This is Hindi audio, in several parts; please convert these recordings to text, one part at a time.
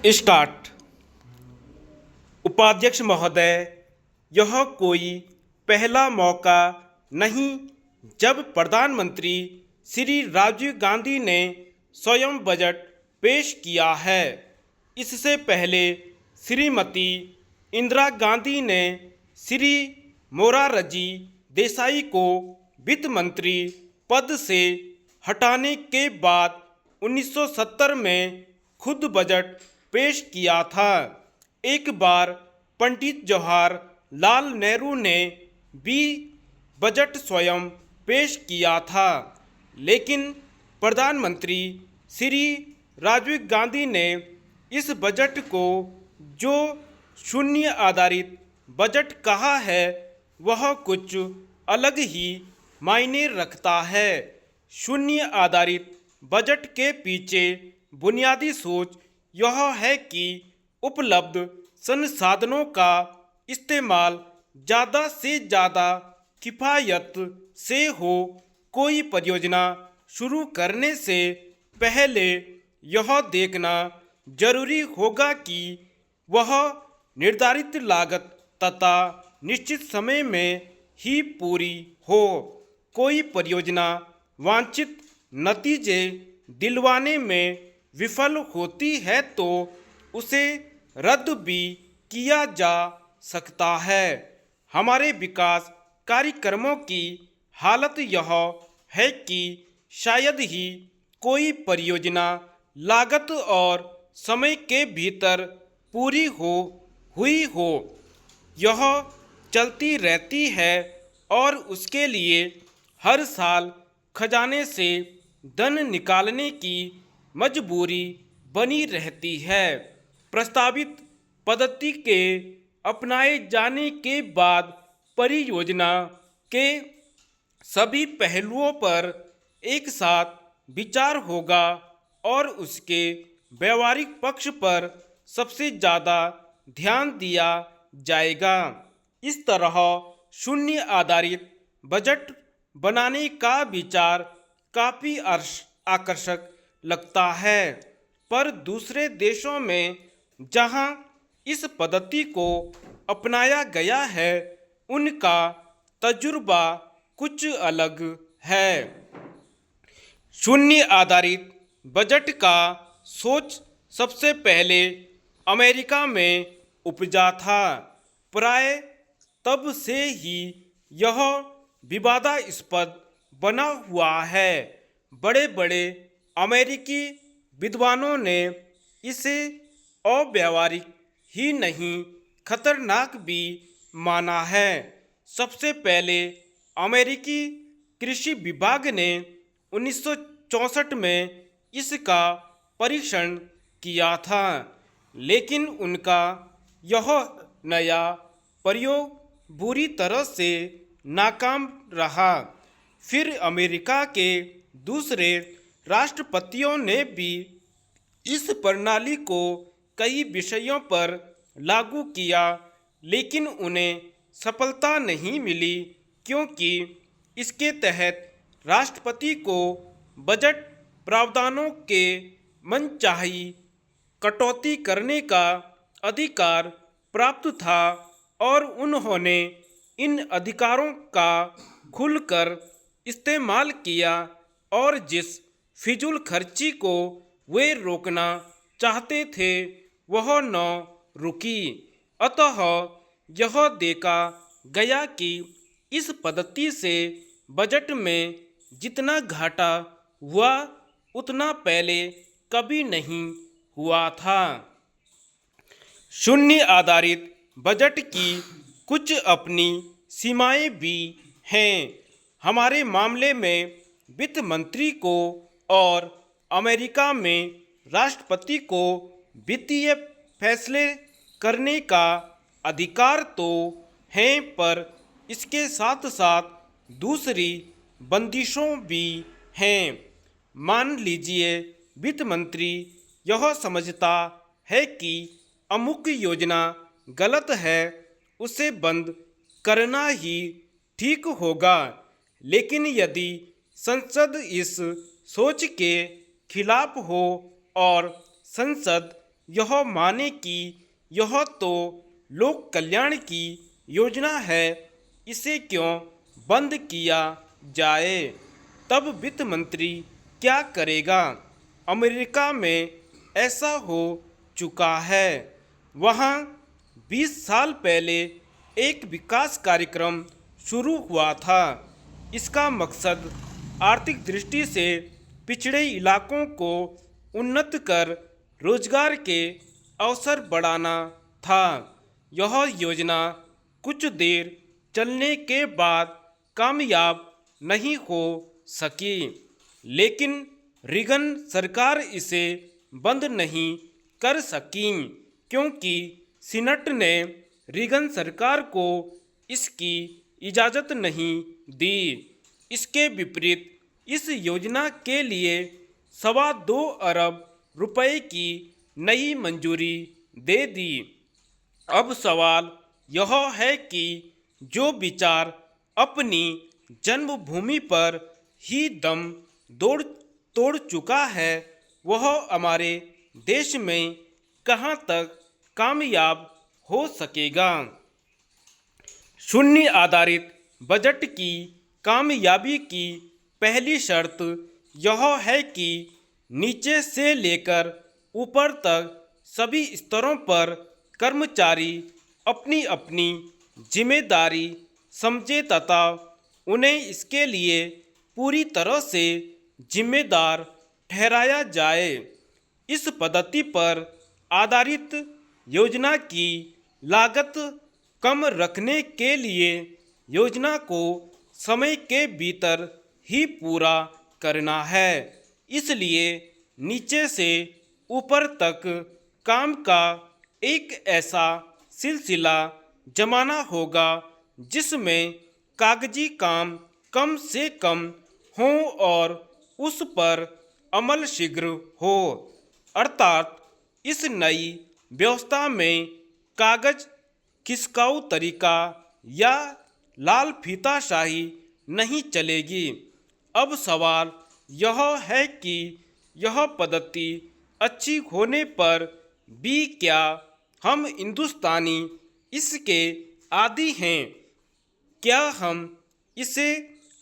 स्टार्ट। उपाध्यक्ष महोदय, यह कोई पहला मौका नहीं जब प्रधानमंत्री श्री राजीव गांधी ने स्वयं बजट पेश किया है। इससे पहले श्रीमती इंदिरा गांधी ने श्री मोरारजी देसाई को वित्त मंत्री पद से हटाने के बाद 1970 में खुद बजट पेश किया था। एक बार पंडित जवाहरलाल नेहरू ने भी बजट स्वयं पेश किया था, लेकिन प्रधानमंत्री श्री राजीव गांधी ने इस बजट को जो शून्य आधारित बजट कहा है, वह कुछ अलग ही मायने रखता है। शून्य आधारित बजट के पीछे बुनियादी सोच यह है कि उपलब्ध संसाधनों का इस्तेमाल ज़्यादा से ज़्यादा किफ़ायत से हो। कोई परियोजना शुरू करने से पहले यह देखना जरूरी होगा कि वह निर्धारित लागत तथा निश्चित समय में ही पूरी हो। कोई परियोजना वांछित नतीजे दिलवाने में विफल होती है तो उसे रद्द भी किया जा सकता है। हमारे विकास कार्यक्रमों की हालत यह है कि शायद ही कोई परियोजना लागत और समय के भीतर पूरी हुई हो। यह चलती रहती है और उसके लिए हर साल खजाने से धन निकालने की मजबूरी बनी रहती है। प्रस्तावित पद्धति के अपनाए जाने के बाद परियोजना के सभी पहलुओं पर एक साथ विचार होगा और उसके व्यवहारिक पक्ष पर सबसे ज़्यादा ध्यान दिया जाएगा। इस तरह शून्य आधारित बजट बनाने का विचार काफ़ी आकर्षक लगता है, पर दूसरे देशों में जहां इस पद्धति को अपनाया गया है, उनका तजुर्बा कुछ अलग है। शून्य आधारित बजट का सोच सबसे पहले अमेरिका में उपजा था। प्राय तब से ही यह विवादास्पद बना हुआ है। बड़े बड़े अमेरिकी विद्वानों ने इसे अव्यावहारिक ही नहीं खतरनाक भी माना है। सबसे पहले अमेरिकी कृषि विभाग ने 1964 में इसका परीक्षण किया था, लेकिन उनका यह नया प्रयोग बुरी तरह से नाकाम रहा। फिर अमेरिका के दूसरे राष्ट्रपतियों ने भी इस प्रणाली को कई विषयों पर लागू किया, लेकिन उन्हें सफलता नहीं मिली, क्योंकि इसके तहत राष्ट्रपति को बजट प्रावधानों के मनचाही कटौती करने का अधिकार प्राप्त था और उन्होंने इन अधिकारों का खुलकर इस्तेमाल किया और जिस फिजूल खर्ची को वे रोकना चाहते थे वह न रुकी। अतः यह देखा गया कि इस पद्धति से बजट में जितना घाटा हुआ उतना पहले कभी नहीं हुआ था। शून्य आधारित बजट की कुछ अपनी सीमाएं भी हैं। हमारे मामले में वित्त मंत्री को और अमेरिका में राष्ट्रपति को वित्तीय फैसले करने का अधिकार तो है, पर इसके साथ साथ दूसरी बंदिशों भी हैं। मान लीजिए वित्त मंत्री यह समझता है कि अमुक योजना गलत है, उसे बंद करना ही ठीक होगा, लेकिन यदि संसद इस सोच के खिलाफ हो और संसद यह माने कि यह तो लोक कल्याण की योजना है, इसे क्यों बंद किया जाए। तब वित्त मंत्री क्या करेगा। अमेरिका में ऐसा हो चुका है। वहाँ 20 साल पहले एक विकास कार्यक्रम शुरू हुआ था। इसका मकसद आर्थिक दृष्टि से पिछड़े इलाकों को उन्नत कर रोजगार के अवसर बढ़ाना था। यह योजना कुछ देर चलने के बाद कामयाब नहीं हो सकी, लेकिन रीगन सरकार इसे बंद नहीं कर सकी क्योंकि सीनेट ने रीगन सरकार को इसकी इजाज़त नहीं दी। इसके विपरीत इस योजना के लिए 2.25 अरब रुपए की नई मंजूरी दे दी। अब सवाल यह है कि जो विचार अपनी जन्मभूमि पर ही दम तोड़ चुका है, वह हमारे देश में कहाँ तक कामयाब हो सकेगा। शून्य आधारित बजट की कामयाबी की पहली शर्त यह है कि नीचे से लेकर ऊपर तक सभी स्तरों पर कर्मचारी अपनी अपनी जिम्मेदारी समझे तथा उन्हें इसके लिए पूरी तरह से जिम्मेदार ठहराया जाए। इस पद्धति पर आधारित योजना की लागत कम रखने के लिए योजना को समय के भीतर ही पूरा करना है। इसलिए नीचे से ऊपर तक काम का एक ऐसा सिलसिला जमाना होगा जिसमें कागजी काम कम से कम हो और उस पर अमल शीघ्र हो। अर्थात इस नई व्यवस्था में कागज खिसकाऊ तरीका या लाल फीताशाही नहीं चलेगी। अब सवाल यह है कि यह पद्धति अच्छी होने पर भी क्या हम हिंदुस्तानी इसके आदी हैं? क्या हम इसे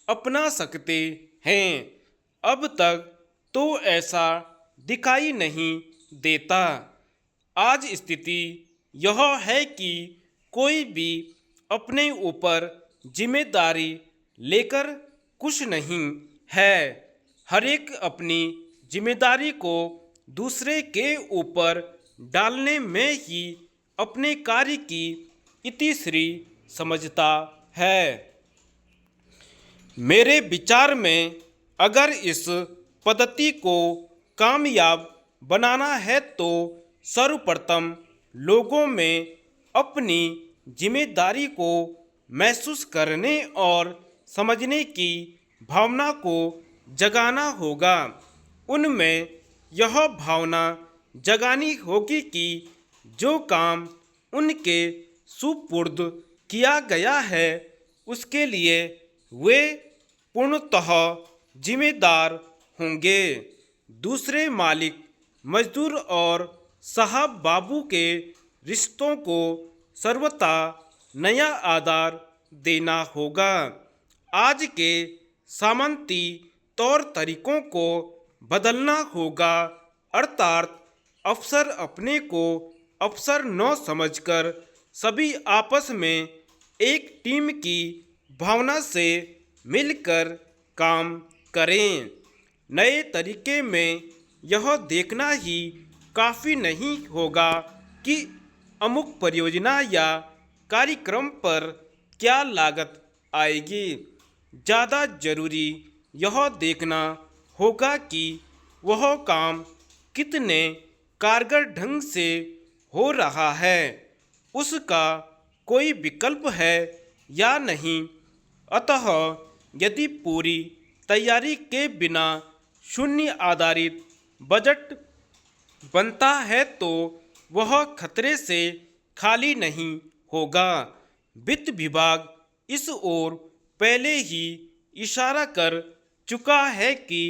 अपना सकते हैं? अब तक तो ऐसा दिखाई नहीं देता। आज स्थिति यह है कि कोई भी अपने ऊपर जिम्मेदारी लेकर खुश नहीं है। हर एक अपनी जिम्मेदारी को दूसरे के ऊपर डालने में ही अपने कार्य की इतिश्री समझता है। मेरे विचार में अगर इस पद्धति को कामयाब बनाना है तो सर्वप्रथम लोगों में अपनी जिम्मेदारी को महसूस करने और समझने की भावना को जगाना होगा। उनमें यह भावना जगानी होगी कि जो काम उनके सुपुर्द किया गया है उसके लिए वे पूर्णतः जिम्मेदार होंगे। दूसरे मालिक मजदूर और साहब बाबू के रिश्तों को सर्वथा नया आधार देना होगा। आज के सामंती तौर तरीकों को बदलना होगा। अर्थात अफसर अपने को अफसर न समझकर सभी आपस में एक टीम की भावना से मिलकर काम करें। नए तरीके में यह देखना ही काफ़ी नहीं होगा कि अमुक परियोजना या कार्यक्रम पर क्या लागत आएगी। ज़्यादा जरूरी यह देखना होगा कि वह काम कितने कारगर ढंग से हो रहा है, उसका कोई विकल्प है या नहीं। अतः यदि पूरी तैयारी के बिना शून्य आधारित बजट बनता है तो वह खतरे से खाली नहीं होगा। वित्त विभाग इस ओर पहले ही इशारा कर चुका है कि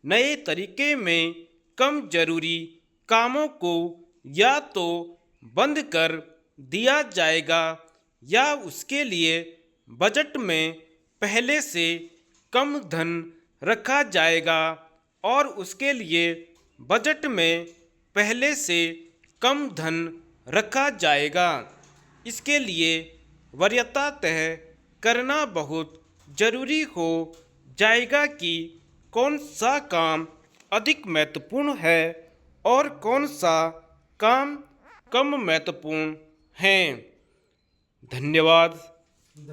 नए तरीके में कम जरूरी कामों को या तो बंद कर दिया जाएगा या उसके लिए बजट में पहले से कम धन रखा जाएगा और उसके लिए बजट में पहले से कम धन रखा जाएगा। इसके लिए वरीयता तय करना बहुत जरूरी हो जाएगा कि कौन सा काम अधिक महत्वपूर्ण है और कौन सा काम कम महत्वपूर्ण है। धन्यवाद।